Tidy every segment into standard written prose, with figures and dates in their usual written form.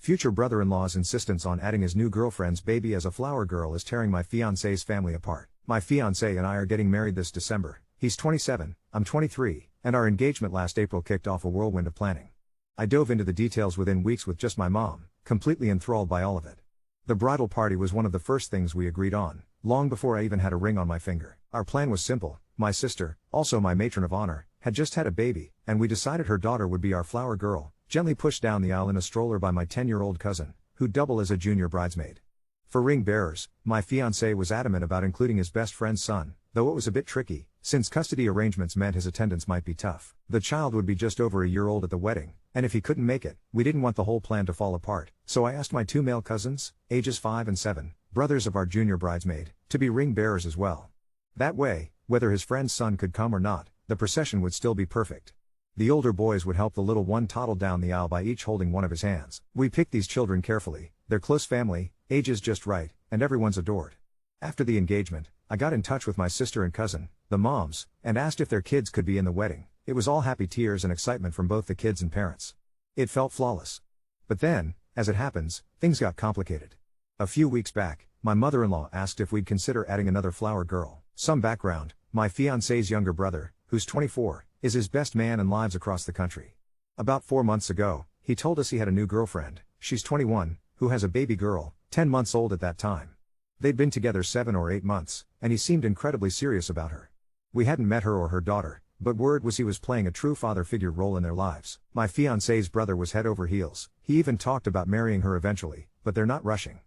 Future brother-in-law's insistence on adding his new girlfriend's baby as a flower girl is tearing my fiancé's family apart. My fiancé and I are getting married this December. He's 27, I'm 23, and our engagement last April kicked off a whirlwind of planning. I dove into the details within weeks with just my mom, completely enthralled by all of it. The bridal party was one of the first things we agreed on, long before I even had a ring on my finger. Our plan was simple. My sister, also my matron of honor, had just had a baby, and we decided her daughter would be our flower girl, gently pushed down the aisle in a stroller by my 10-year-old cousin, who'd double as a junior bridesmaid. For ring bearers, my fiancé was adamant about including his best friend's son, though it was a bit tricky, since custody arrangements meant his attendance might be tough. The child would be just over a year old at the wedding, and if he couldn't make it, we didn't want the whole plan to fall apart, so I asked my 2 male cousins, ages 5 and 7, brothers of our junior bridesmaid, to be ring bearers as well. That way, whether his friend's son could come or not, the procession would still be perfect. The older boys would help the little one toddle down the aisle by each holding one of his hands. We picked these children carefully, they're close family, ages just right, and everyone's adored. After the engagement, I got in touch with my sister and cousin, the moms, and asked if their kids could be in the wedding. It was all happy tears and excitement from both the kids and parents. It felt flawless. But then, as it happens, things got complicated. A few weeks back, my mother-in-law asked if we'd consider adding another flower girl. Some background: my fiancé's younger brother, who's 24, is his best man and lives across the country. About 4 months ago, he told us he had a new girlfriend, she's 21, who has a baby girl, 10 months old at that time. They'd been together 7 or 8 months, and he seemed incredibly serious about her. We hadn't met her or her daughter, but word was he was playing a true father figure role in their lives. My fiancé's brother was head over heels. He even talked about marrying her eventually, but they're not rushing.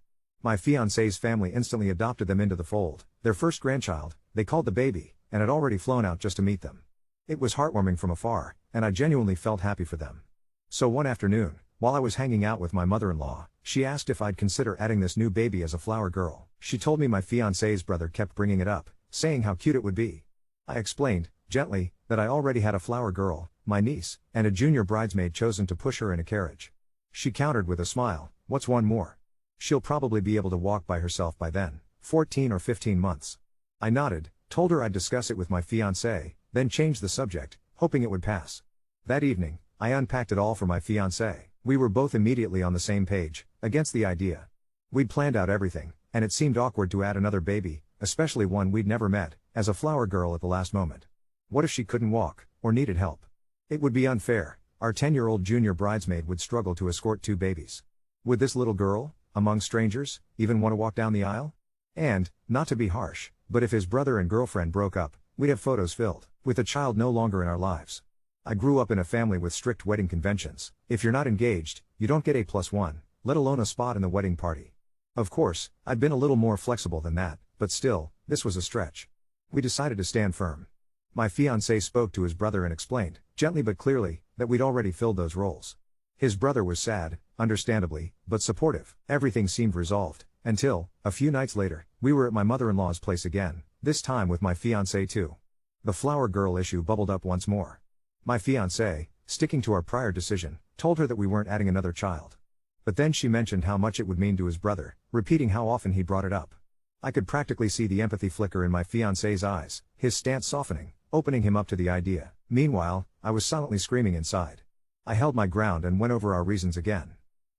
My fiancé's family instantly adopted them into the fold, their first grandchild, they called the baby, and had already flown out just to meet them. It was heartwarming from afar, and I genuinely felt happy for them. So one afternoon, while I was hanging out with my mother-in-law, she asked if I'd consider adding this new baby as a flower girl. She told me my fiancé's brother kept bringing it up, saying how cute it would be. I explained, gently, that I already had a flower girl, my niece, and a junior bridesmaid chosen to push her in a carriage. She countered with a smile, "What's one more? She'll probably be able to walk by herself by then, 14 or 15 months. I nodded, told her I'd discuss it with my fiancé, then changed the subject, hoping it would pass. That evening, I unpacked it all for my fiancé. We were both immediately on the same page, against the idea. We'd planned out everything, and it seemed awkward to add another baby, especially one we'd never met, as a flower girl at the last moment. What if she couldn't walk, or needed help? It would be unfair. Our 10-year-old junior bridesmaid would struggle to escort 2 babies. Would this little girl, among strangers, even want to walk down the aisle? And, not to be harsh, but if his brother and girlfriend broke up, we'd have photos filled with the child no longer in our lives. I grew up in a family with strict wedding conventions. If you're not engaged, you don't get A+1, let alone a spot in the wedding party. Of course, I'd been a little more flexible than that, but still, this was a stretch. We decided to stand firm. My fiancé spoke to his brother and explained, gently but clearly, that we'd already filled those roles. His brother was sad, understandably, but supportive. Everything seemed resolved, until, a few nights later, we were at my mother-in-law's place again, this time with my fiancé too. The flower girl issue bubbled up once more. My fiancé, sticking to our prior decision, told her that we weren't adding another child. But then she mentioned how much it would mean to his brother, repeating how often he brought it up. I could practically see the empathy flicker in my fiancé's eyes, his stance softening, opening him up to the idea. Meanwhile, I was silently screaming inside. I held my ground and went over our reasons again.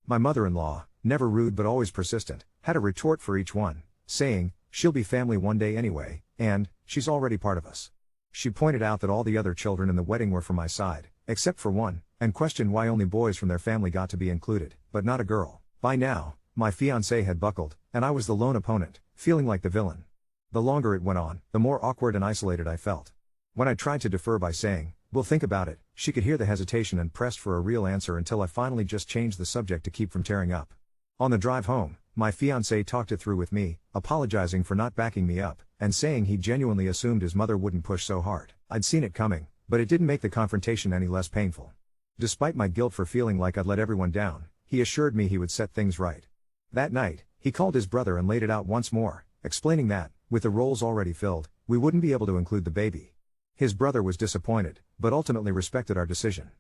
My mother-in-law, never rude but always persistent, had a retort for each one, saying, "She'll be family one day anyway, and, she's already part of us." She pointed out that all the other children in the wedding were from my side, except for one, and questioned why only boys from their family got to be included, but not a girl. By now, my fiancé had buckled, and I was the lone opponent, feeling like the villain. The longer it went on, the more awkward and isolated I felt. When I tried to defer by saying, "We'll think about it," she could hear the hesitation and pressed for a real answer until I finally just changed the subject to keep from tearing up. On the drive home, my fiancé talked it through with me, apologizing for not backing me up, and saying he genuinely assumed his mother wouldn't push so hard. I'd seen it coming, but it didn't make the confrontation any less painful. Despite my guilt for feeling like I'd let everyone down, he assured me he would set things right. That night, he called his brother and laid it out once more, explaining that, with the roles already filled, we wouldn't be able to include the baby. His brother was disappointed, but ultimately respected our decision.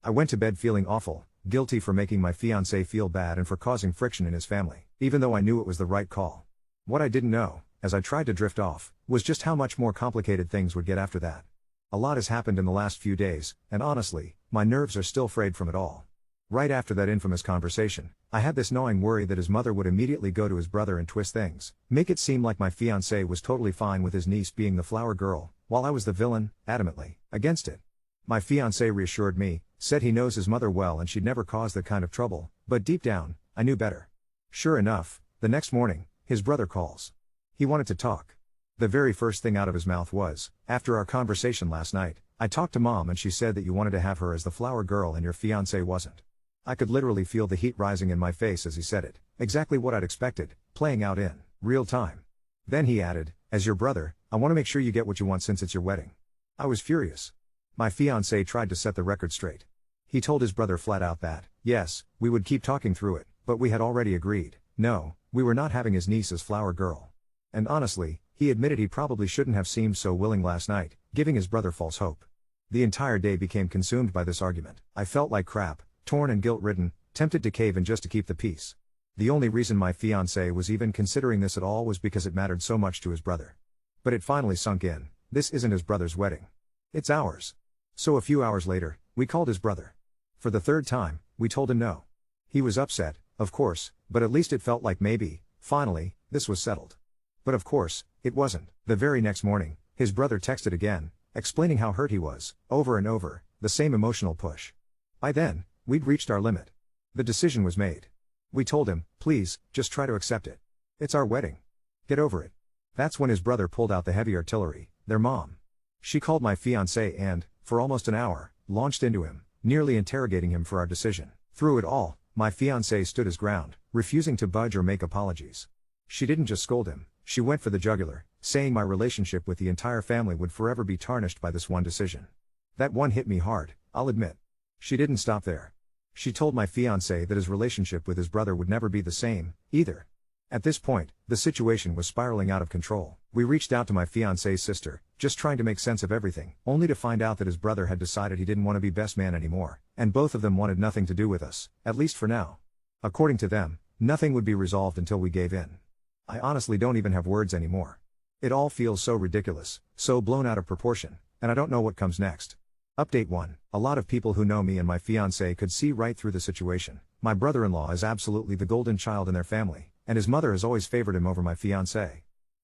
I went to bed feeling awful, guilty for making my fiancé feel bad and for causing friction in his family, even though I knew it was the right call. What I didn't know, as I tried to drift off, was just how much more complicated things would get after that. A lot has happened in the last few days, and honestly, my nerves are still frayed from it all. Right after that infamous conversation, I had this gnawing worry that his mother would immediately go to his brother and twist things, make it seem like my fiancé was totally fine with his niece being the flower girl, while I was the villain, adamantly against it. My fiancé reassured me, said he knows his mother well and she'd never cause that kind of trouble, but deep down, I knew better. Sure enough, the next morning, his brother calls. He wanted to talk. The very first thing out of his mouth was, "After our conversation last night, I talked to Mom and she said that you wanted to have her as the flower girl and your fiancé wasn't." I could literally feel the heat rising in my face as he said it, exactly what I'd expected, playing out in real time. Then he added, "As your brother, I want to make sure you get what you want since it's your wedding." I was furious. My fiancé tried to set the record straight. He told his brother flat out that, yes, we would keep talking through it, but we had already agreed, no, we were not having his niece as flower girl. And honestly, he admitted he probably shouldn't have seemed so willing last night, giving his brother false hope. The entire day became consumed by this argument. I felt like crap, torn and guilt-ridden, tempted to cave in just to keep the peace. The only reason my fiancé was even considering this at all was because it mattered so much to his brother. But it finally sunk in, this isn't his brother's wedding. It's ours. So a few hours later, we called his brother. For the third time, we told him no. He was upset, of course, but at least it felt like maybe, finally, this was settled. But of course, it wasn't. The very next morning, his brother texted again, explaining how hurt he was, over and over, the same emotional push. By then, we'd reached our limit. The decision was made. We told him, please, just try to accept it. It's our wedding. Get over it. That's when his brother pulled out the heavy artillery, their mom. She called my fiancé and, for almost an hour, launched into him, nearly interrogating him for our decision. Through it all, my fiancé stood his ground, refusing to budge or make apologies. She didn't just scold him, she went for the jugular, saying my relationship with the entire family would forever be tarnished by this one decision. That one hit me hard, I'll admit. She didn't stop there. She told my fiancé that his relationship with his brother would never be the same, either. At this point, the situation was spiraling out of control. We reached out to my fiancé's sister, just trying to make sense of everything, only to find out that his brother had decided he didn't want to be best man anymore, and both of them wanted nothing to do with us, at least for now. According to them, nothing would be resolved until we gave in. I honestly don't even have words anymore. It all feels so ridiculous, so blown out of proportion, and I don't know what comes next. Update 1. A lot of people who know me and my fiancé could see right through the situation. My brother-in-law is absolutely the golden child in their family, and his mother has always favored him over my fiancé.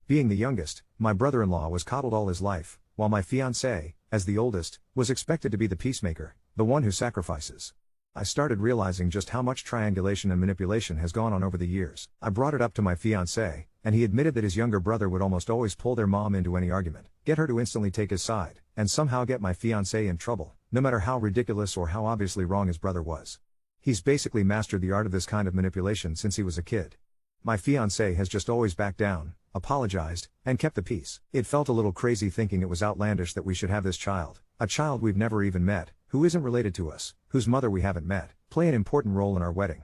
Being the youngest, my brother-in-law was coddled all his life, while my fiancé, as the oldest, was expected to be the peacemaker, the one who sacrifices. I started realizing just how much triangulation and manipulation has gone on over the years. I brought it up to my fiancé, and he admitted that his younger brother would almost always pull their mom into any argument, get her to instantly take his side, and somehow get my fiancé in trouble, no matter how ridiculous or how obviously wrong his brother was. He's basically mastered the art of this kind of manipulation since he was a kid. My fiancé has just always backed down, apologized, and kept the peace. It felt a little crazy thinking it was outlandish that we should have this child, a child we've never even met, who isn't related to us, whose mother we haven't met, play an important role in our wedding.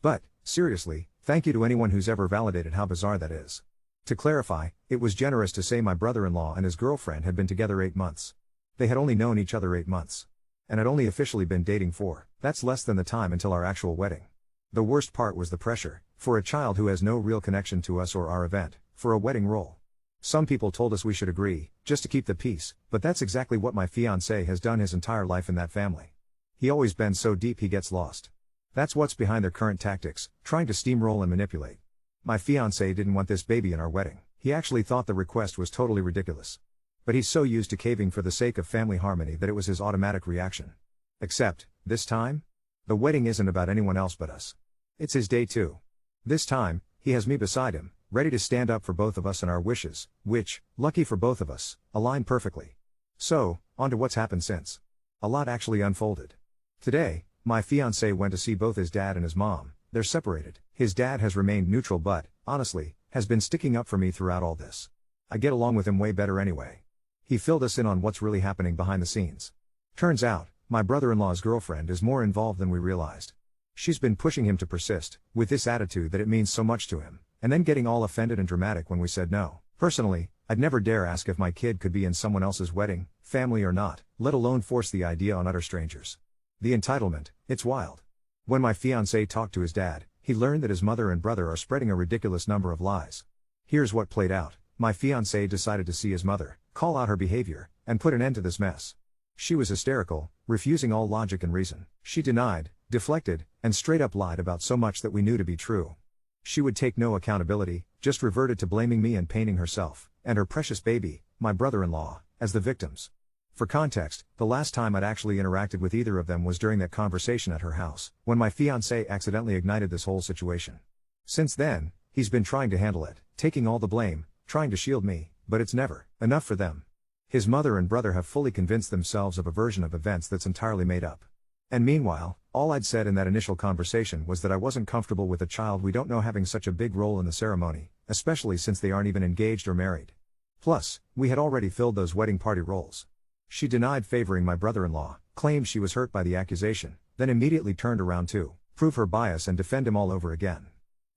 But, seriously, thank you to anyone who's ever validated how bizarre that is. To clarify, it was generous to say my brother-in-law and his girlfriend had been together 8 months. They had only known each other 8 months. And had only officially been dating 4. That's less than the time until our actual wedding. The worst part was the pressure, for a child who has no real connection to us or our event, for a wedding role. Some people told us we should agree, just to keep the peace, but that's exactly what my fiancé has done his entire life in that family. He always bends so deep he gets lost. That's what's behind their current tactics, trying to steamroll and manipulate. My fiancé didn't want this baby in our wedding. He actually thought the request was totally ridiculous. But he's so used to caving for the sake of family harmony that it was his automatic reaction. Except, this time? The wedding isn't about anyone else but us. It's his day too. This time, he has me beside him, ready to stand up for both of us and our wishes, which, lucky for both of us, align perfectly. So, on to what's happened since. A lot actually unfolded. Today, my fiancé went to see both his dad and his mom. They're separated. His dad has remained neutral but, honestly, has been sticking up for me throughout all this. I get along with him way better anyway. He filled us in on what's really happening behind the scenes. Turns out, my brother-in-law's girlfriend is more involved than we realized. She's been pushing him to persist, with this attitude that it means so much to him, and then getting all offended and dramatic when we said no. Personally, I'd never dare ask if my kid could be in someone else's wedding, family or not, let alone force the idea on utter strangers. The entitlement, it's wild. When my fiancé talked to his dad, he learned that his mother and brother are spreading a ridiculous number of lies. Here's what played out. My fiancé decided to see his mother, call out her behavior, and put an end to this mess. She was hysterical, refusing all logic and reason. She denied, deflected, and straight up lied about so much that we knew to be true. She would take no accountability, just reverted to blaming me and painting herself, and her precious baby, my brother-in-law, as the victims. For context, the last time I'd actually interacted with either of them was during that conversation at her house, when my fiancé accidentally ignited this whole situation. Since then, he's been trying to handle it, taking all the blame, trying to shield me, but it's never enough for them. His mother and brother have fully convinced themselves of a version of events that's entirely made up. And meanwhile, all I'd said in that initial conversation was that I wasn't comfortable with a child we don't know having such a big role in the ceremony, especially since they aren't even engaged or married. Plus, we had already filled those wedding party roles. She denied favoring my brother-in-law, claimed she was hurt by the accusation, then immediately turned around to prove her bias and defend him all over again.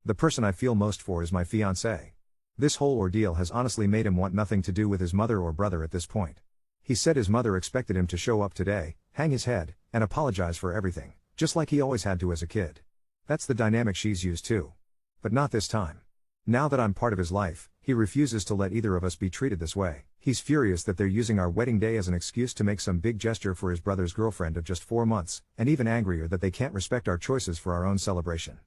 The person I feel most for is my fiancé. This whole ordeal has honestly made him want nothing to do with his mother or brother at this point. He said his mother expected him to show up today, hang his head, and apologize for everything, just like he always had to as a kid. That's the dynamic she's used to. But not this time. Now that I'm part of his life, he refuses to let either of us be treated this way. He's furious that they're using our wedding day as an excuse to make some big gesture for his brother's girlfriend of just 4 months, and even angrier that they can't respect our choices for our own celebration.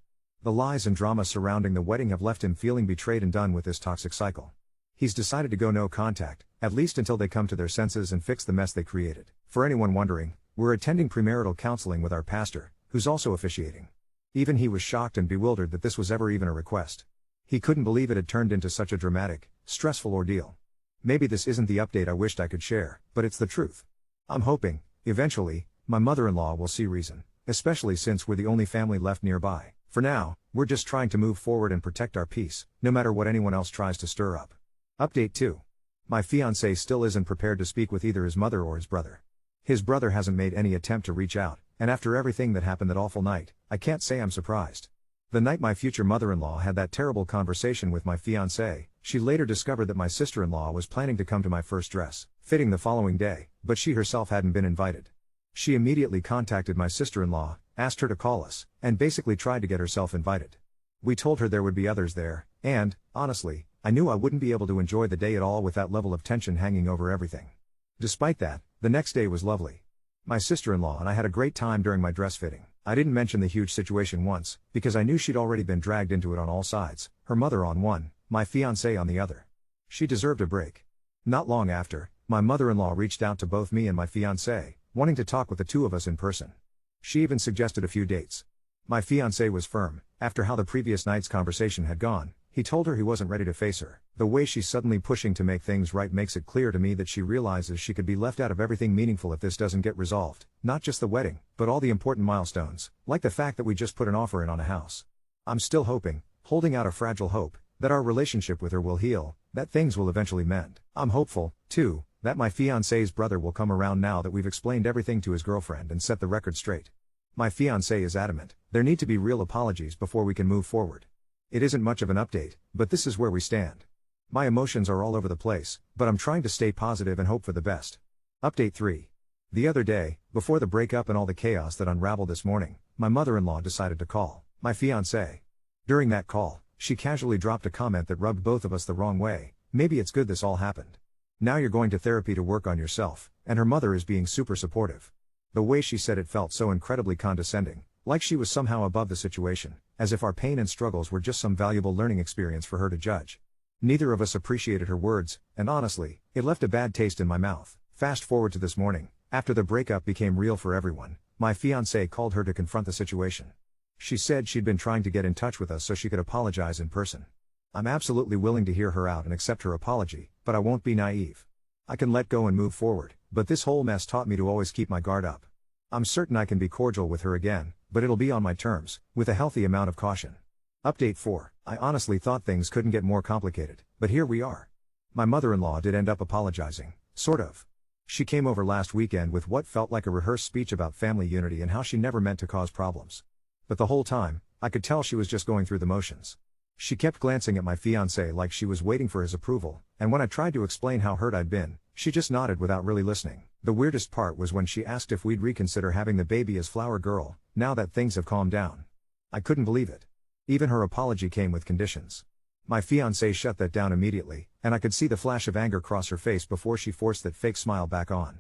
The lies and drama surrounding the wedding have left him feeling betrayed and done with this toxic cycle. He's decided to go no contact, at least until they come to their senses and fix the mess they created. For anyone wondering, we're attending premarital counseling with our pastor, who's also officiating. Even he was shocked and bewildered that this was ever even a request. He couldn't believe it had turned into such a dramatic, stressful ordeal. Maybe this isn't the update I wished I could share, but it's the truth. I'm hoping, eventually, my mother-in-law will see reason, especially since we're the only family left nearby. For now, we're just trying to move forward and protect our peace, no matter what anyone else tries to stir up. Update 2. My fiancé still isn't prepared to speak with either his mother or his brother. His brother hasn't made any attempt to reach out, and after everything that happened that awful night, I can't say I'm surprised. The night my future mother-in-law had that terrible conversation with my fiancé, she later discovered that my sister-in-law was planning to come to my first dress fitting the following day, but she herself hadn't been invited. She immediately contacted my sister-in-law, asked her to call us, and basically tried to get herself invited. We told her there would be others there, and, honestly, I knew I wouldn't be able to enjoy the day at all with that level of tension hanging over everything. Despite that, the next day was lovely. My sister-in-law and I had a great time during my dress fitting. I didn't mention the huge situation once, because I knew she'd already been dragged into it on all sides, her mother on one, my fiancé on the other. She deserved a break. Not long after, my mother-in-law reached out to both me and my fiancé, wanting to talk with the two of us in person. She even suggested a few dates. My fiancé was firm. After how the previous night's conversation had gone, he told her he wasn't ready to face her. The way she's suddenly pushing to make things right makes it clear to me that she realizes she could be left out of everything meaningful if this doesn't get resolved, not just the wedding, but all the important milestones, like the fact that we just put an offer in on a house. I'm still hoping, holding out a fragile hope, that our relationship with her will heal, that things will eventually mend. I'm hopeful, too, that my fiancé's brother will come around now that we've explained everything to his girlfriend and set the record straight. My fiancé is adamant, there need to be real apologies before we can move forward. It isn't much of an update, but this is where we stand. My emotions are all over the place, but I'm trying to stay positive and hope for the best. Update 3. The other day, before the breakup and all the chaos that unraveled this morning, my mother-in-law decided to call my fiancé. During that call, she casually dropped a comment that rubbed both of us the wrong way. Maybe it's good this all happened. Now you're going to therapy to work on yourself, and her mother is being super supportive. The way she said it felt so incredibly condescending, like she was somehow above the situation, as if our pain and struggles were just some valuable learning experience for her to judge. Neither of us appreciated her words, and honestly, it left a bad taste in my mouth. Fast forward to this morning, after the breakup became real for everyone, my fiancé called her to confront the situation. She said she'd been trying to get in touch with us so she could apologize in person. I'm absolutely willing to hear her out and accept her apology, but I won't be naive. I can let go and move forward, but this whole mess taught me to always keep my guard up. I'm certain I can be cordial with her again, but it'll be on my terms, with a healthy amount of caution. Update 4. I honestly thought things couldn't get more complicated, but here we are. My mother-in-law did end up apologizing, sort of. She came over last weekend with what felt like a rehearsed speech about family unity and how she never meant to cause problems. But the whole time, I could tell she was just going through the motions. She kept glancing at my fiancé like she was waiting for his approval, and when I tried to explain how hurt I'd been, she just nodded without really listening. The weirdest part was when she asked if we'd reconsider having the baby as Flower Girl, now that things have calmed down. I couldn't believe it. Even her apology came with conditions. My fiancé shut that down immediately, and I could see the flash of anger cross her face before she forced that fake smile back on.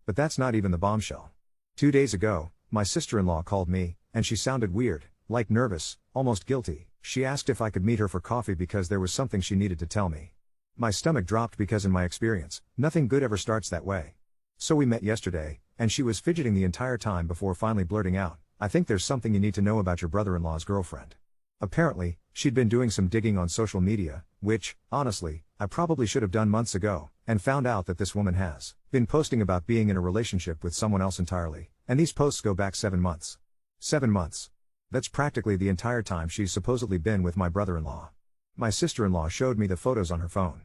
But that's not even the bombshell. 2 days ago, my sister-in-law called me, and she sounded weird, like nervous, almost guilty. She asked if I could meet her for coffee because there was something she needed to tell me. My stomach dropped because in my experience, nothing good ever starts that way. So we met yesterday, and she was fidgeting the entire time before finally blurting out, "I think there's something you need to know about your brother-in-law's girlfriend." Apparently, she'd been doing some digging on social media, which, honestly, I probably should have done months ago, and found out that this woman has been posting about being in a relationship with someone else entirely, and these posts go back 7 months. 7 months. That's practically the entire time she's supposedly been with my brother-in-law. My sister-in-law showed me the photos on her phone.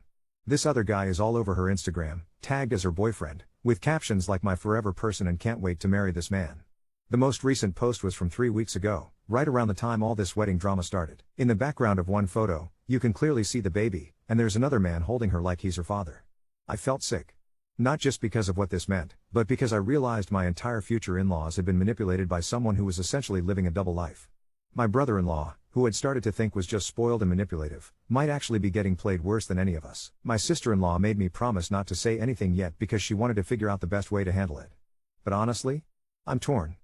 This other guy is all over her Instagram, tagged as her boyfriend, with captions like "my forever person" and "can't wait to marry this man." The most recent post was from 3 weeks ago, right around the time all this wedding drama started. In the background of one photo, you can clearly see the baby, and there's another man holding her like he's her father. I felt sick. Not just because of what this meant, but because I realized my entire future in-laws had been manipulated by someone who was essentially living a double life. My brother-in-law, who had started to think was just spoiled and manipulative, might actually be getting played worse than any of us. My sister-in-law made me promise not to say anything yet because she wanted to figure out the best way to handle it. But honestly, I'm torn.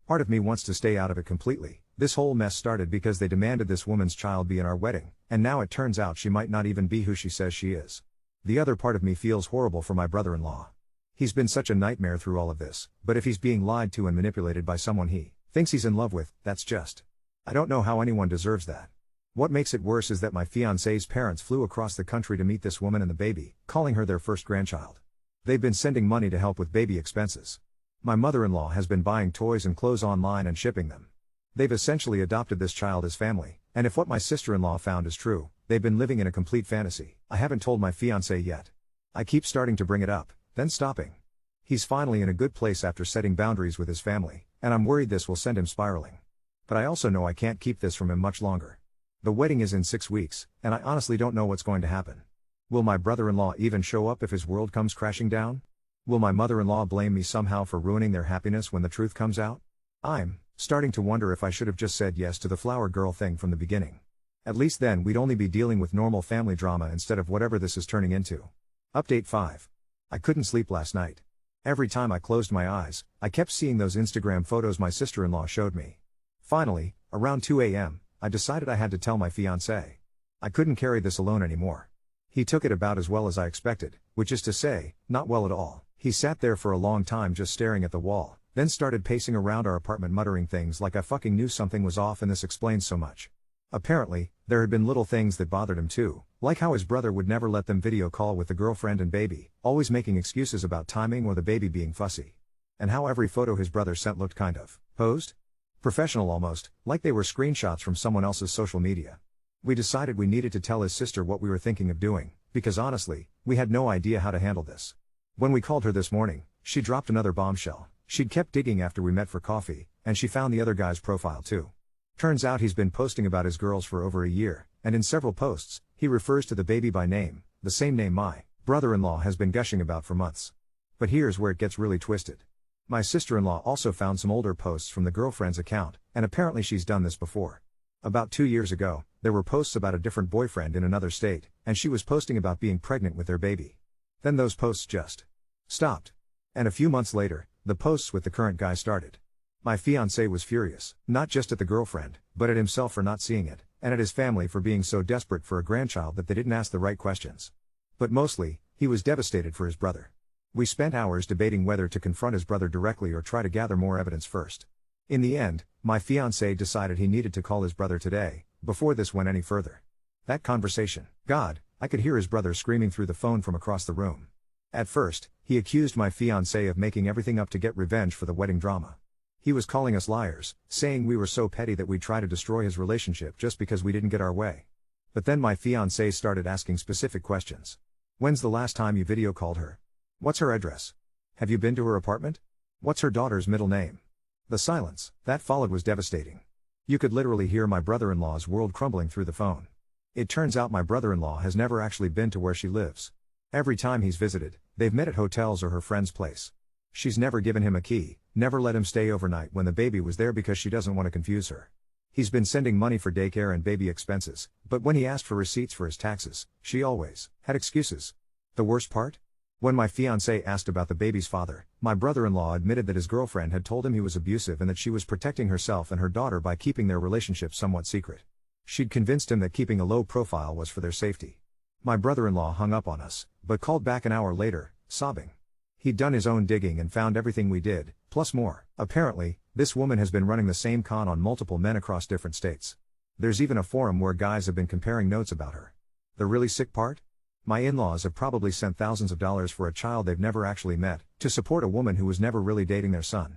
Part of me wants to stay out of it completely. This whole mess started because they demanded this woman's child be in our wedding, and now it turns out she might not even be who she says she is. The other part of me feels horrible for my brother-in-law. He's been such a nightmare through all of this, but if he's being lied to and manipulated by someone he thinks he's in love with, that's just... I don't know how anyone deserves that. What makes it worse is that my fiancé's parents flew across the country to meet this woman and the baby, calling her their first grandchild. They've been sending money to help with baby expenses. My mother-in-law has been buying toys and clothes online and shipping them. They've essentially adopted this child as family, and if what my sister-in-law found is true, they've been living in a complete fantasy. I haven't told my fiancé yet. I keep starting to bring it up, then stopping. He's finally in a good place after setting boundaries with his family, and I'm worried this will send him spiraling. But I also know I can't keep this from him much longer. The wedding is in 6 weeks, and I honestly don't know what's going to happen. Will my brother-in-law even show up if his world comes crashing down? Will my mother-in-law blame me somehow for ruining their happiness when the truth comes out? I'm starting to wonder if I should have just said yes to the flower girl thing from the beginning. At least then we'd only be dealing with normal family drama instead of whatever this is turning into. Update 5. I couldn't sleep last night. Every time I closed my eyes, I kept seeing those Instagram photos my sister-in-law showed me. Finally, around 2 a.m., I decided I had to tell my fiancé. I couldn't carry this alone anymore. He took it about as well as I expected, which is to say, not well at all. He sat there for a long time just staring at the wall, then started pacing around our apartment muttering things like I fucking knew something was off and this explains so much. Apparently, there had been little things that bothered him too, like how his brother would never let them video call with the girlfriend and baby, always making excuses about timing or the baby being fussy. And how every photo his brother sent looked kind of posed? Professional almost, like they were screenshots from someone else's social media. We decided we needed to tell his sister what we were thinking of doing, because honestly, we had no idea how to handle this. When we called her this morning, she dropped another bombshell. She'd kept digging after we met for coffee, and she found the other guy's profile too. Turns out he's been posting about his girls for over a year, and in several posts, he refers to the baby by name, the same name my brother-in-law has been gushing about for months. But here's where it gets really twisted. My sister-in-law also found some older posts from the girlfriend's account, and apparently she's done this before. About 2 years ago, there were posts about a different boyfriend in another state, and she was posting about being pregnant with their baby. Then those posts just stopped. And a few months later, the posts with the current guy started. My fiancé was furious, not just at the girlfriend, but at himself for not seeing it, and at his family for being so desperate for a grandchild that they didn't ask the right questions. But mostly, he was devastated for his brother. We spent hours debating whether to confront his brother directly or try to gather more evidence first. In the end, my fiancé decided he needed to call his brother today, before this went any further. That conversation, God, I could hear his brother screaming through the phone from across the room. At first, he accused my fiancé of making everything up to get revenge for the wedding drama. He was calling us liars, saying we were so petty that we'd try to destroy his relationship just because we didn't get our way. But then my fiancé started asking specific questions. When's the last time you video called her? What's her address? Have you been to her apartment? What's her daughter's middle name? The silence that followed was devastating. You could literally hear my brother-in-law's world crumbling through the phone. It turns out my brother-in-law has never actually been to where she lives. Every time he's visited, they've met at hotels or her friend's place. She's never given him a key, never let him stay overnight when the baby was there because she doesn't want to confuse her. He's been sending money for daycare and baby expenses, but when he asked for receipts for his taxes, she always had excuses. The worst part? When my fiancé asked about the baby's father, my brother-in-law admitted that his girlfriend had told him he was abusive and that she was protecting herself and her daughter by keeping their relationship somewhat secret. She'd convinced him that keeping a low profile was for their safety. My brother-in-law hung up on us, but called back an hour later, sobbing. He'd done his own digging and found everything we did, plus more. Apparently, this woman has been running the same con on multiple men across different states. There's even a forum where guys have been comparing notes about her. The really sick part? My in-laws have probably sent thousands of dollars for a child they've never actually met, to support a woman who was never really dating their son.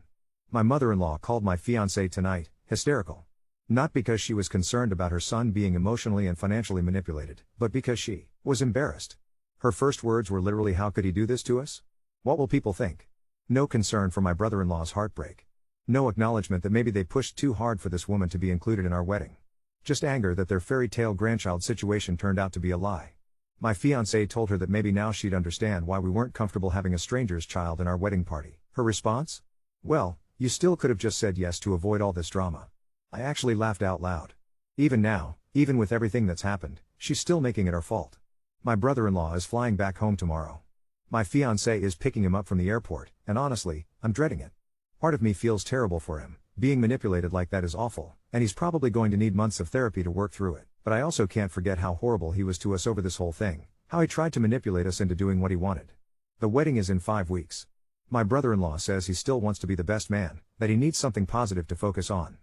My mother-in-law called my fiancé tonight, hysterical. Not because she was concerned about her son being emotionally and financially manipulated, but because she was embarrassed. Her first words were literally, "How could he do this to us? What will people think?" No concern for my brother-in-law's heartbreak. No acknowledgement that maybe they pushed too hard for this woman to be included in our wedding. Just anger that their fairy tale grandchild situation turned out to be a lie. My fiancé told her that maybe now she'd understand why we weren't comfortable having a stranger's child in our wedding party. Her response? "Well, you still could have just said yes to avoid all this drama." I actually laughed out loud. Even now, even with everything that's happened, she's still making it our fault. My brother-in-law is flying back home tomorrow. My fiancé is picking him up from the airport, and honestly, I'm dreading it. Part of me feels terrible for him. Being manipulated like that is awful, and he's probably going to need months of therapy to work through it. But I also can't forget how horrible he was to us over this whole thing, how he tried to manipulate us into doing what he wanted. The wedding is in 5 weeks. My brother-in-law says he still wants to be the best man, that he needs something positive to focus on.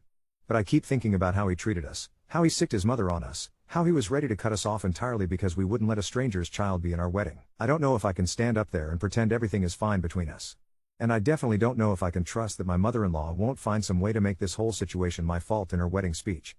But I keep thinking about how he treated us, how he sicked his mother on us, how he was ready to cut us off entirely because we wouldn't let a stranger's child be in our wedding. I don't know if I can stand up there and pretend everything is fine between us. And I definitely don't know if I can trust that my mother-in-law won't find some way to make this whole situation my fault in her wedding speech.